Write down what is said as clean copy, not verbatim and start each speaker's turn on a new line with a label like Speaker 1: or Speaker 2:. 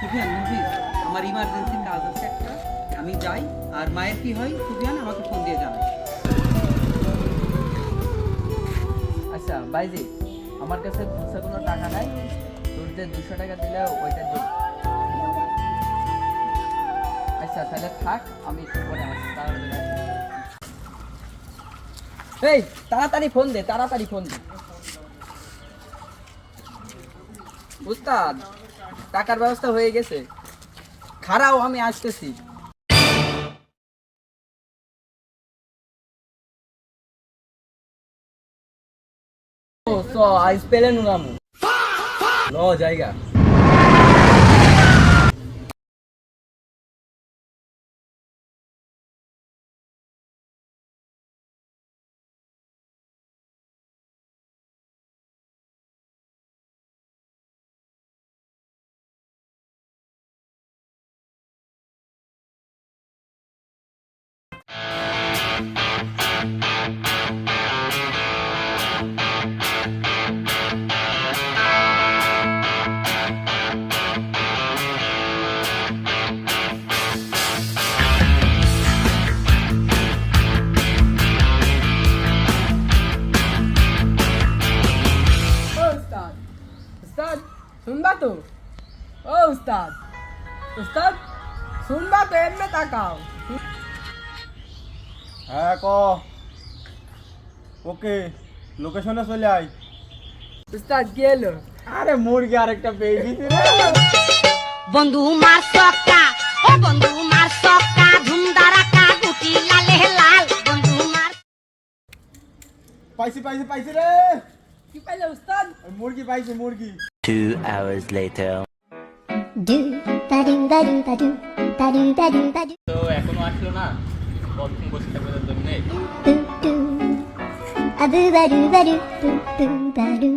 Speaker 1: Sufian, movies, আমার emergency কাজ আছে একটা, আমি যাই। আর মায়ের কি হয় সুফিয়ান, আমাকে ফোন দিয়ে জানাই।
Speaker 2: আচ্ছা বাইজি, আমার কাছে খুচরা কোনো টাকা নাই, তোর যে 200 টাকা দিলে ওইটা দিই। আচ্ছা তাহলে থাক, আমি একটু পরে আসছি, তাড়াতাড়ি আসছি। এই তাড়াতাড়ি ফোন দে, তাড়াতাড়ি ফোন দে। উস্তাদ, টাকার ব্যবস্থা হয়ে গেছে, খারাও আমি আসতেছি। ও তো আইস পেলে নুনামু ন জায়গা।
Speaker 3: ও উস্তাদ, উস্তাদ শুনবা তো? ও উস্তাদ, উস্তাদ শুনবা তো? এমনি তাকাও।
Speaker 4: হ্যাঁ ক। ওকে, লোকেশনে চলে আয়।
Speaker 3: উস্তাদ কি এলো?
Speaker 4: আরে মুরগি আরেকটা পেয়ে গেছি রে।
Speaker 5: বন্ধু মার সক্কা, ও বন্ধু মার সক্কা, ধুমধারাকা গুটি লালে লাল, বন্ধু মার।
Speaker 4: পাইছি পাইছি পাইছি রে।
Speaker 3: কি পাইলে উস্তাদ?
Speaker 4: ওই মুরগি পাইছি, মুরগি।
Speaker 6: 2 hours later.
Speaker 7: Do ba do ba do ba do ba do ba do ba do
Speaker 2: তো এখনো আসলো না, কতক্ষণ বসে থাকবে তার জন্যে?
Speaker 7: do do a boo ba do ba do boo boo ba do